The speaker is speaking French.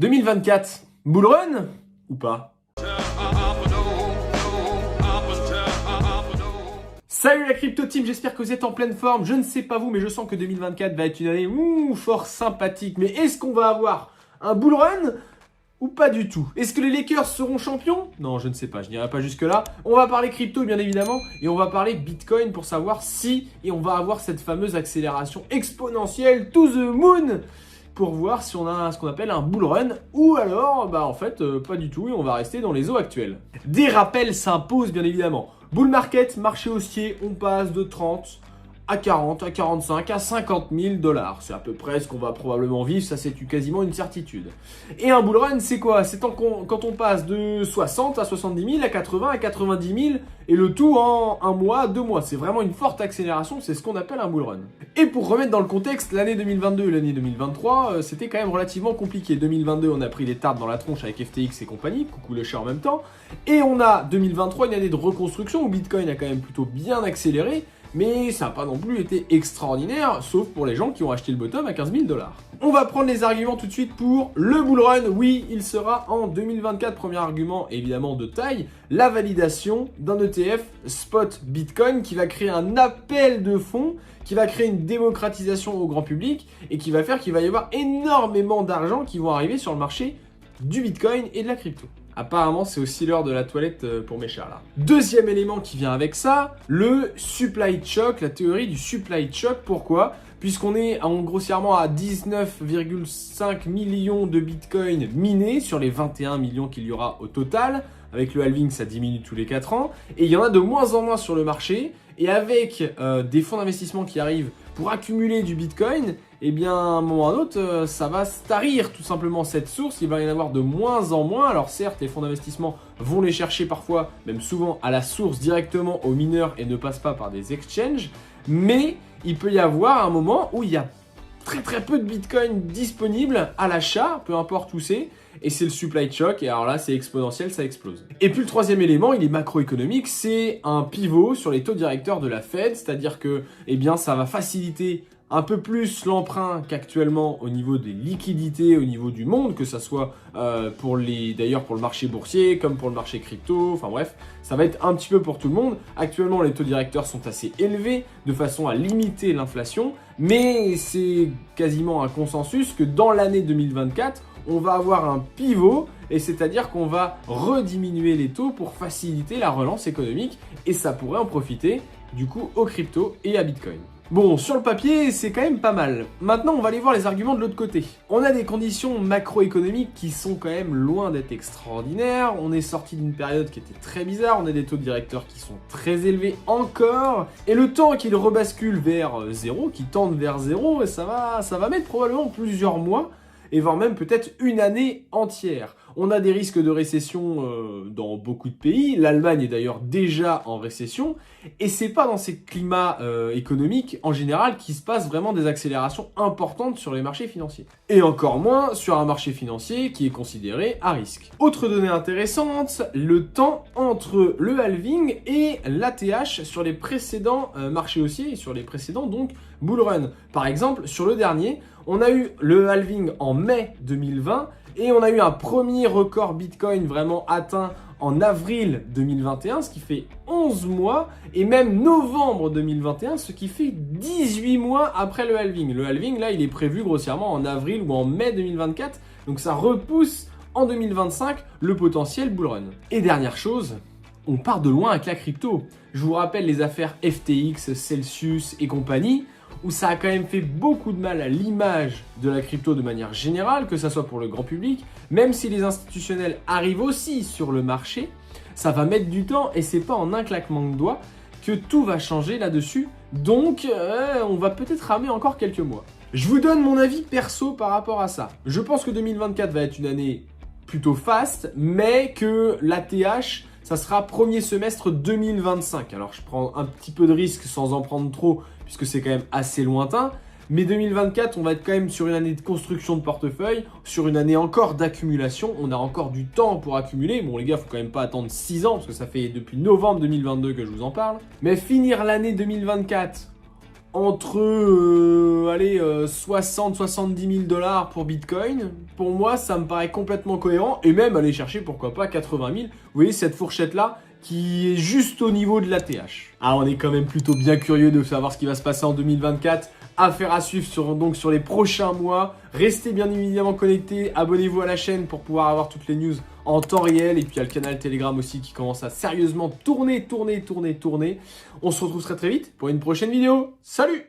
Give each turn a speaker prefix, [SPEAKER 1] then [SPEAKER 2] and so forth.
[SPEAKER 1] 2024, bull run ou pas? Salut la crypto team, j'espère que vous êtes en pleine forme. Je ne sais pas vous, mais je sens que 2024 va être une année fort sympathique. Mais est-ce qu'on va avoir un bull run ou pas du tout? Est-ce que les Lakers seront champions? Non, je ne sais pas, je n'irai pas jusque-là. On va parler crypto bien évidemment et on va parler Bitcoin pour savoir si et on va avoir cette fameuse accélération exponentielle to the moon pour voir si on a ce qu'on appelle un bull run ou alors, pas du tout et on va rester dans les eaux actuelles. Des rappels s'imposent bien évidemment. Bull market, marché haussier, on passe de 30 à 40, à 45, à 50 000 $. C'est à peu près ce qu'on va probablement vivre, ça c'est quasiment une certitude. Et un bull run, c'est quoi? C'est quand on passe de 60 à 70 000, à 80, à 90 000, et le tout en un mois, 2 mois. C'est vraiment une forte accélération, c'est ce qu'on appelle un bull run. Et pour remettre dans le contexte, l'année 2022 et l'année 2023, c'était quand même relativement compliqué. 2022, on a pris les tartes dans la tronche avec FTX et compagnie, coucou le chat en même temps. Et on a 2023, une année de reconstruction où Bitcoin a quand même plutôt bien accéléré. Mais ça n'a pas non plus été extraordinaire, sauf pour les gens qui ont acheté le bottom à 15 000 $. On va prendre les arguments tout de suite pour le bull run. Oui, il sera en 2024. Premier argument, évidemment, de taille, la validation d'un ETF spot Bitcoin qui va créer un appel de fonds, qui va créer une démocratisation au grand public et qui va faire qu'il va y avoir énormément d'argent qui vont arriver sur le marché du Bitcoin et de la crypto. Apparemment, c'est aussi l'heure de la toilette pour mes chats là. Deuxième élément qui vient avec ça, le supply shock, la théorie du supply shock. Pourquoi? Puisqu'on est grossièrement à 19,5 millions de bitcoins minés sur les 21 millions qu'il y aura au total. Avec le halving, ça diminue tous les 4 ans. Et il y en a de moins en moins sur le marché. Et avec des fonds d'investissement qui arrivent pour accumuler du bitcoin, eh bien, à un moment ou à un autre, ça va starir tout simplement cette source. Il va y en avoir de moins en moins. Alors certes, les fonds d'investissement vont les chercher parfois, même souvent à la source directement aux mineurs et ne passent pas par des exchanges. Mais il peut y avoir un moment où il y a très peu de bitcoin disponibles à l'achat, peu importe où c'est. Et c'est le supply shock, et alors là c'est exponentiel, ça explose. Et puis le troisième élément, il est macroéconomique, c'est un pivot sur les taux directeurs de la Fed, c'est-à-dire que ça va faciliter un peu plus l'emprunt qu'actuellement au niveau des liquidités, au niveau du monde, que ça soit pour le marché boursier, comme pour le marché crypto, enfin bref, ça va être un petit peu pour tout le monde. Actuellement, les taux directeurs sont assez élevés de façon à limiter l'inflation, mais c'est quasiment un consensus que dans l'année 2024, on va avoir un pivot, et c'est-à-dire qu'on va rediminuer les taux pour faciliter la relance économique, et ça pourrait en profiter du coup aux cryptos et à Bitcoin. Bon, sur le papier, c'est quand même pas mal. Maintenant, on va aller voir les arguments de l'autre côté. On a des conditions macroéconomiques qui sont quand même loin d'être extraordinaires. On est sorti d'une période qui était très bizarre. On a des taux directeurs qui sont très élevés encore. Et le temps qu'ils rebasculent vers zéro, qu'ils tendent vers zéro, ça va mettre probablement plusieurs mois. Et voire même peut-être une année entière. On a des risques de récession dans beaucoup de pays. L'Allemagne est d'ailleurs déjà en récession. Et c'est pas dans ces climats économiques en général qu'il se passe vraiment des accélérations importantes sur les marchés financiers. Et encore moins sur un marché financier qui est considéré à risque. Autre donnée intéressante, le temps entre le halving et l'ATH sur les précédents marchés haussiers et sur les précédents donc bull run. Par exemple, sur le dernier, on a eu le halving en mai 2020 et on a eu un premier record Bitcoin vraiment atteint en avril 2021, ce qui fait 11 mois, et même novembre 2021, ce qui fait 18 mois après le halving. Le halving, là, il est prévu grossièrement en avril ou en mai 2024, donc ça repousse en 2025 le potentiel bull run. Et dernière chose, on part de loin avec la crypto. Je vous rappelle les affaires FTX, Celsius et compagnie, où ça a quand même fait beaucoup de mal à l'image de la crypto de manière générale, que ça soit pour le grand public, même si les institutionnels arrivent aussi sur le marché, ça va mettre du temps et c'est pas en un claquement de doigts que tout va changer là-dessus. Donc, on va peut-être ramer encore quelques mois. Je vous donne mon avis perso par rapport à ça. Je pense que 2024 va être une année plutôt fast, mais que l'ATH, ça sera premier semestre 2025. Alors, je prends un petit peu de risque sans en prendre trop, puisque c'est quand même assez lointain. Mais 2024, on va être quand même sur une année de construction de portefeuille, sur une année encore d'accumulation. On a encore du temps pour accumuler. Bon, les gars, faut quand même pas attendre 6 ans, parce que ça fait depuis novembre 2022 que je vous en parle. Mais finir l'année 2024 entre 60-70 000 $ pour Bitcoin, pour moi ça me paraît complètement cohérent, et même aller chercher pourquoi pas 80 000. Vous voyez cette fourchette là qui est juste au niveau de l'ATH. Alors on est quand même plutôt bien curieux de savoir ce qui va se passer en 2024. Affaire à suivre sur les prochains mois. Restez bien évidemment connectés, abonnez-vous à la chaîne pour pouvoir avoir toutes les news en temps réel. Et puis il y a le canal Telegram aussi qui commence à sérieusement tourner. On se retrouve très vite pour une prochaine vidéo. Salut!